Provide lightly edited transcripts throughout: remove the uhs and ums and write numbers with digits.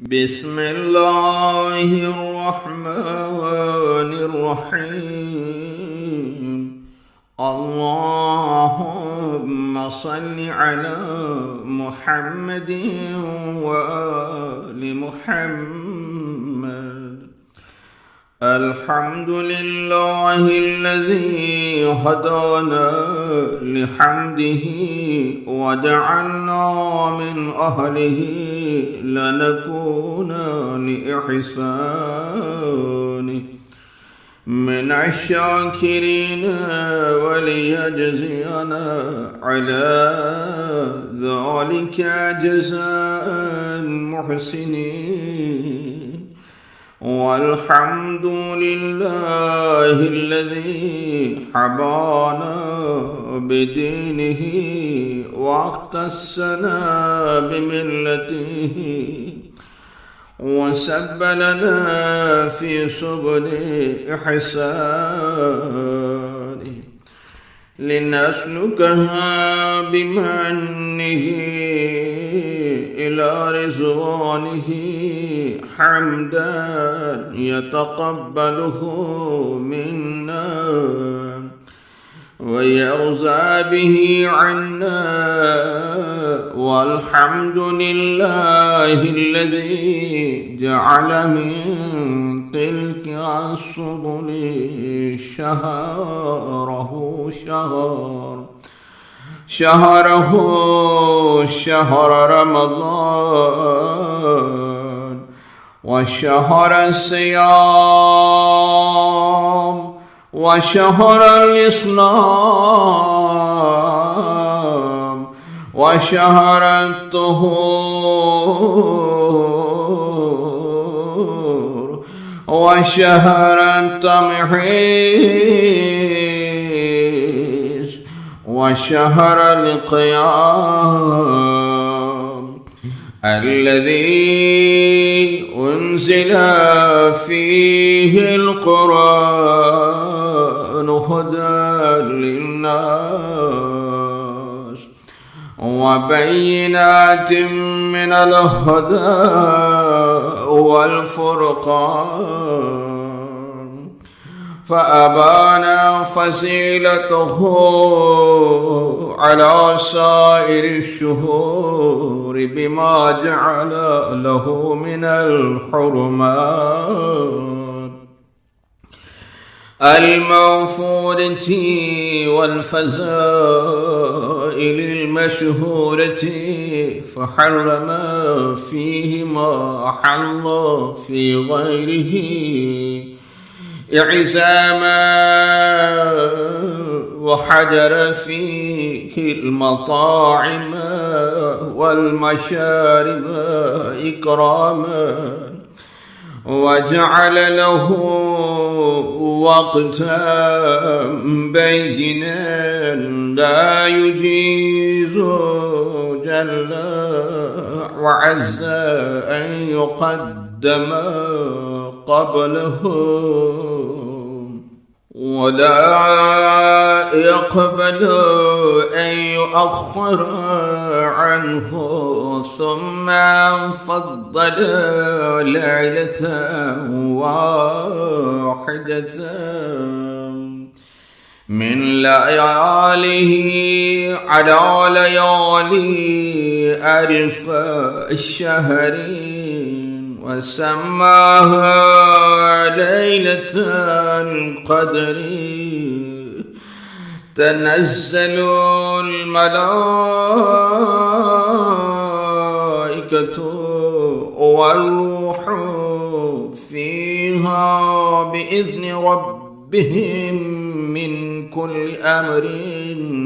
بسم الله الرحمن الرحيم. اللهم صل على محمد وآل محمد. الحمد لله الذي هدانا لحمده وجعلنا من أهله لنكون لإحسانه من الشاكرين وليجزينا على ذلك جزاء المحسنين. والحمد لله الذي حبانا بدينه واختصنا بملته وسبلنا في سبل إحسانه لنسلكها بمنه إلى رضوانه حمدا يتقبله منا ويرضى به عنا. والحمد لله الذي جعل من تلك السبل شهر رمضان وشهر الصيام وشهر الإسلام وشهر الطهور وشهر التمحيص وشهر القيام الذي أنزل فيه القرآن هدى للناس وبينات من الهدى والفرقان. فأبان فضيلته على سائر الشهور بما جعل له من الحرمات الموفودة والفضائل المشهورة، فحرم فيه ما أحل في غيره إعزاما وحجر فيه المطاعم والمشارب إكراما وجعل له وقتا بينا لا يجيز جل وعز أن يقدم قبله ولا يقبل أن يؤخر عنه، ثم فضل ليلة واحدة من لياله على ليالي ألف الشهر وسماها ليلة القدر. تنزل الملائكة والروح فيها بإذن ربهم من كل أمر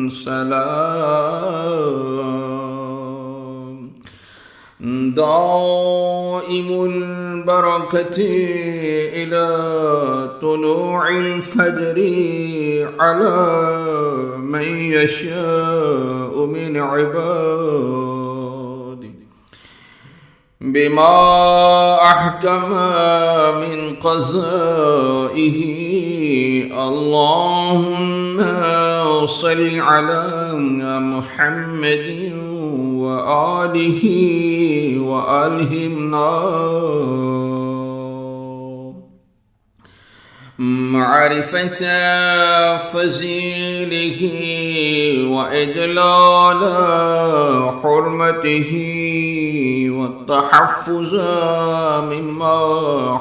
سلام. دائم البركة إلى طلوع الفجر على من يشاء من عباده بما أحكم من قضائه. اللهم صل على محمد وآله وألهمنا معرفة فزيله وإجلال حرمته والتحفظ مما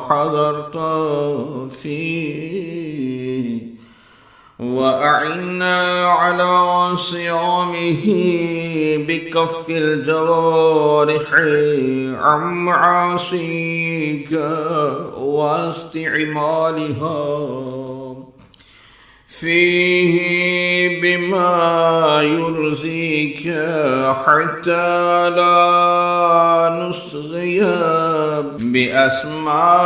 حضرت فيه، وأعنا على صيامه بكف الجوارح عن معاصيك واستعمالها فيه بما يرضيك حتى لا نصغي بأسمائنا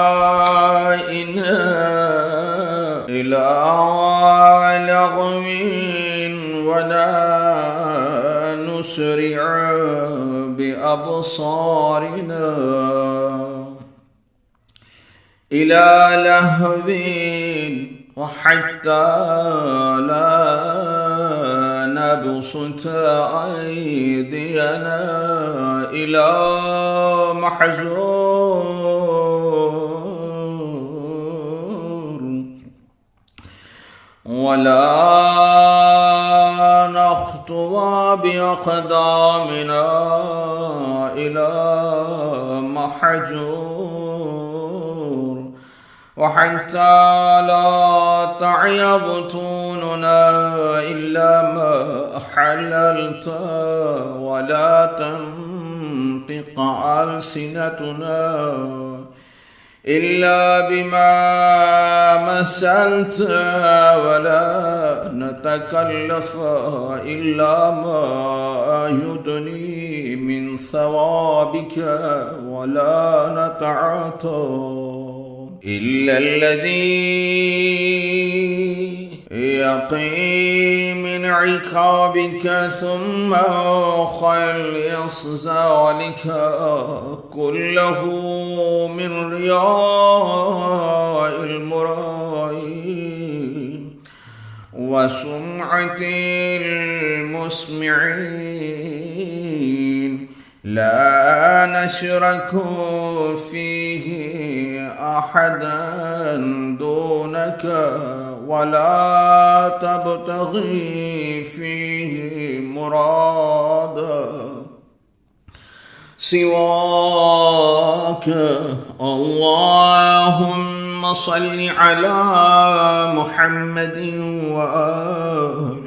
إلى لغو ولا نسرع بأبصارنا إلى لهو، وحتى لا نبسط أيدينا إلى محظور، ولا نخطو بأقدامنا إلى محجور، وحتى لا تعي بطوننا إلا ما حللت، ولا تنطق ألسنتنا إلا بما مسلت، ولا نتكلف إلا ما يدني من ثوابك، ولا نتعاطى إلا الذي يقي من عقابك، ثم خلص ذلك كله من رياء المرائين وسمعة المسمعين، لا نشرك فيه أحدا دونك، ولا تبتغي فيه مرادا سواك. اللهم صل على محمد وآله،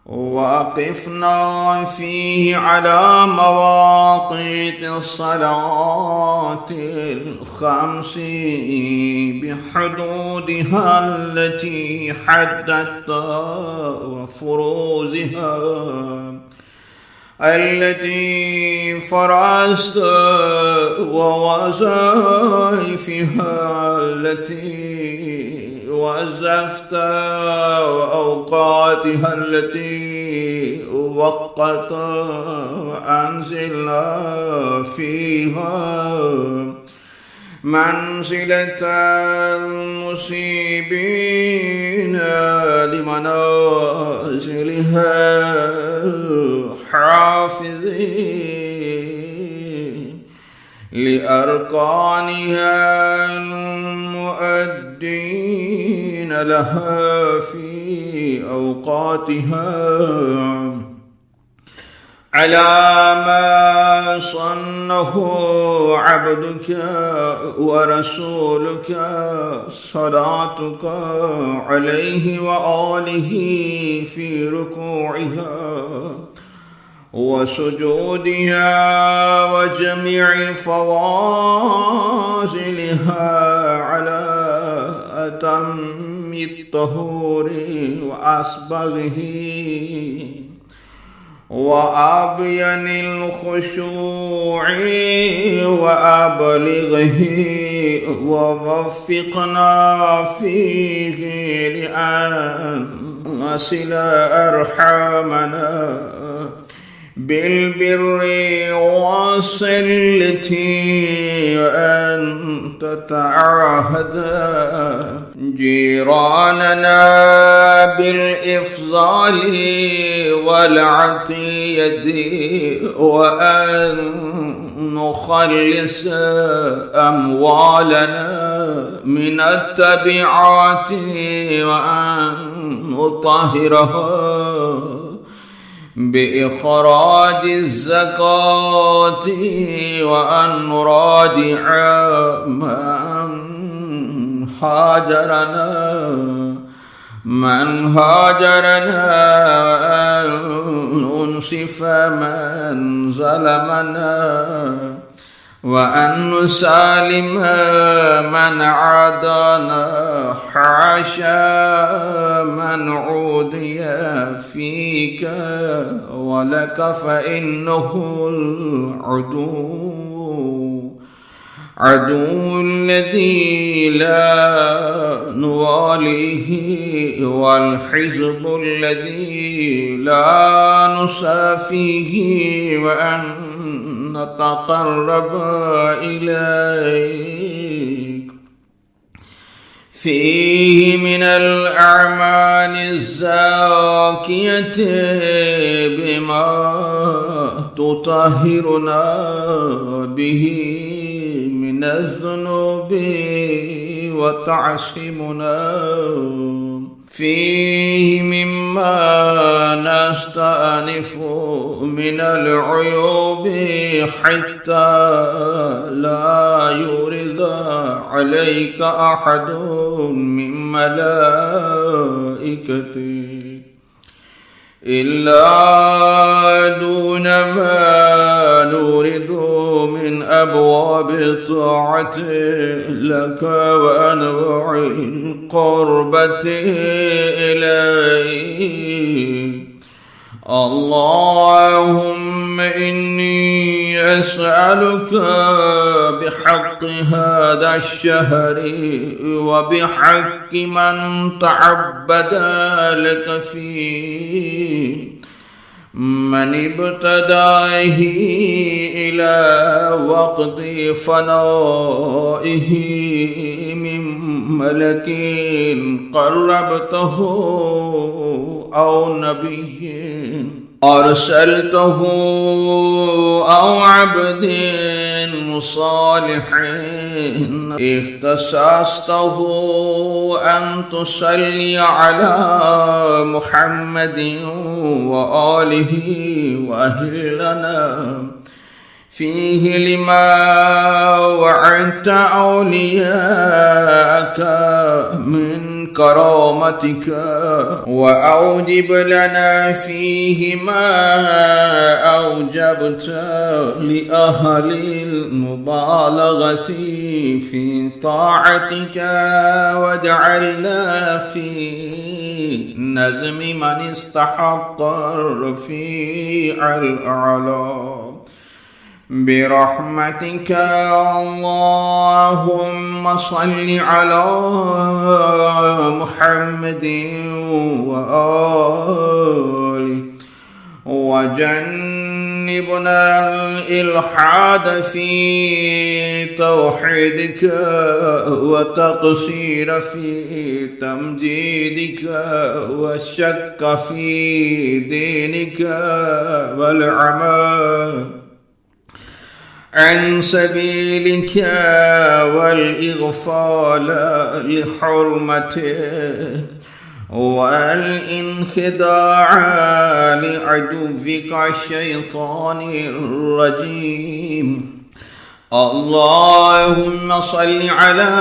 وقفنا فيه على مواقيت الصلاة الخمس بحدودها التي حددت، وفروزها التي فرزت، ووظائفها التي وظفت، وأوقاتها التي وقت، وأنزلنا فيها منزلة المصيبين لمنازلها الحافظين، لأركانها المؤدين لها في أوقاتها على ما صنه عبدك ورسولك صلاتك عليه وآله في ركوعها وسجودها وجميع فواصلها على أتم الطهور وأسبغه وأبين الخشوع وأبلغه، ووفقنا فيه لأن نصل أرحامنا بالبر والصلة، وأن تتعاهد جيراننا بالإفضال والعطية، وأن نخلص أموالنا من التبعات، وأن نطهرها بإخراج الزكاة، وأن نراجع من هاجرنا، وأن ننصف من ظلمنا، وأن نسالم من عادانا، حاشا من عودي فيك ولك، فإنه عدو الذي لا نواليه، والحزب الذي لا نسافيه، وأن نتقرب إليك فيه من الأعمال الزاكية بما تطهرنا به من الذنوب وتعصمنا فيه مما نستأنف من العيوب، حتى لا يورد عليك أحد من ملائكتك إلا دون ما نورد من أبواب الطاعة لك وأنواع القربة إليك. اللهم إني أسألك بحق هذا الشهر وبحق من تعبد لك فيه، من ابتدائه إلى وقت فنائه، من ملك قربته أو نبي أرسلته أو عبد صالح اختصصته أن تصلي على محمد وآله وأهلنا فيه لما وعدت أولياءك من كرامتك، وأوجب لنا فيه ما أوجبت لأهل المبالغة في طاعتك، واجعلنا في نزم من استحق الرفيع الأعلى برحمتك. اللهم صل على محمد وآله، وجنبنا الإلحاد في توحيدك وتقصير في تمجيدك والشك في دينك والعمى عن سبيلك والإغفال لحرمتك والانخداع لعدوك الشيطان الرجيم. اللهم صل على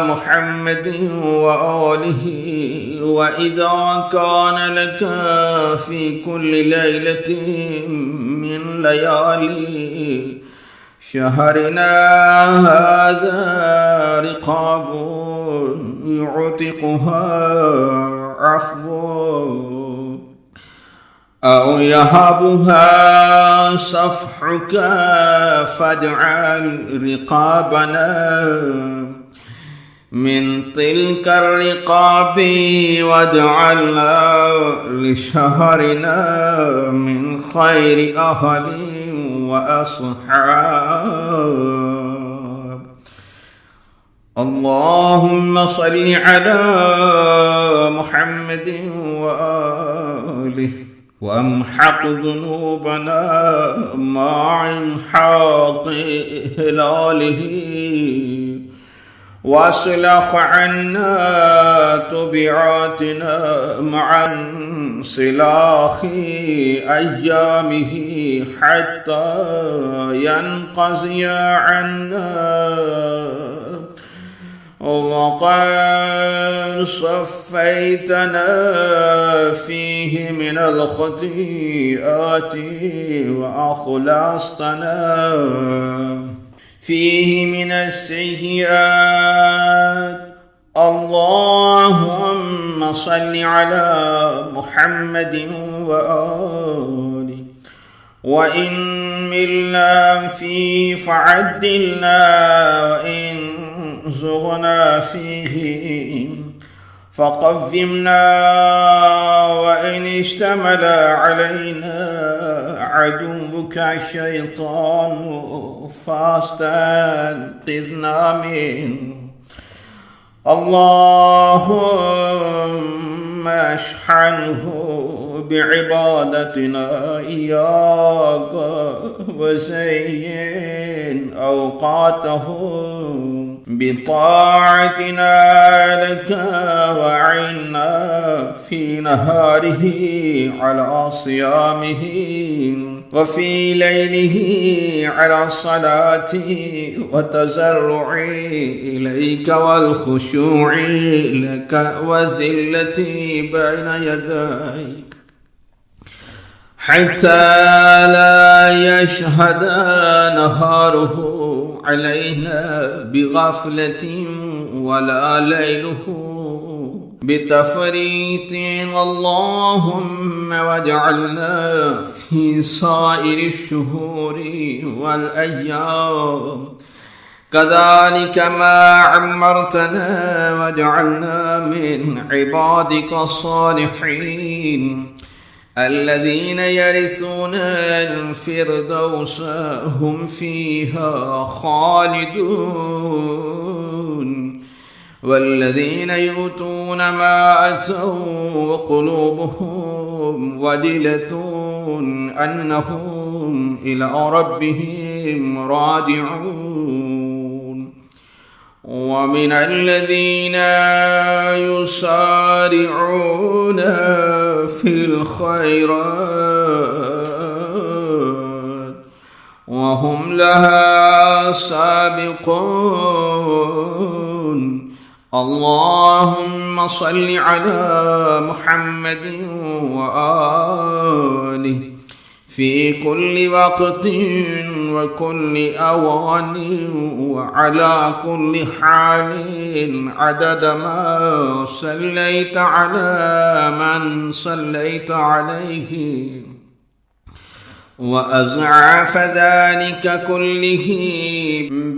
محمد وآله، وإذا كان لك في كل ليلة من ليالي شهرنا هذا رقاب يعتقها عفو أو يهبها صفحك، فاجعل رقابنا من تلك الرقاب، واجعلنا لشهرنا من خير أهل وأصحاب. اللهم صل على محمد وآله وامحق ذنوبنا مع انحاط هلاله واصلح عنا تبعاتنا مع انسلاخ أيامه حتى ينقضي عنا وقد صفيتنا فيه من الخطيئات وأخلصتنا فيه من السيئات. اللهم صل على محمد وآله وإن ملنا فيه فعدلنا وإن زغنا فيه فقومنا وإن اشتمل علينا عدوك الشيطان فاستنقذنا منه. اللهم اشحنه بعبادتنا إياك وزين أوقاته بطاعتنا لك وعنا في نهاره على صيامه وفي ليله على صلاته وتزرع إليك والخشوع لك وذلتي بين يديك حتى لا يشهد نهاره علينا بغفلة ولا ليله بتفريط. اللهم واجعلنا في سائر الشهور والأيام كذلك ما عمرتنا واجعلنا من عبادك الصالحين الذين يرثون الفردوس هم فيها خالدون والذين يؤتون ما أتوا وقلوبهم وجلة أنهم إلى ربهم راجعون. ومن الذين يسارعون في الخيرات وهم لها سابقون. اللهم صل على محمد وآله في كل وقت وكل أوان وعلى كل حال عدد ما صليت على من صليت عليه وأضعاف ذلك كله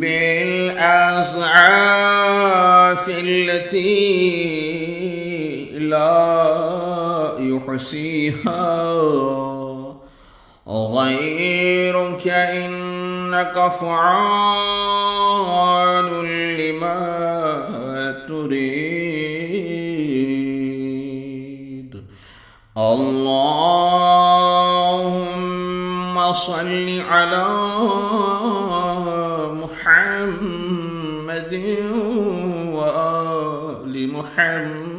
بالأضعاف التي لا يحصيها غيرك إنك فعال لما تريد. اللهم صل على محمد وآل محمد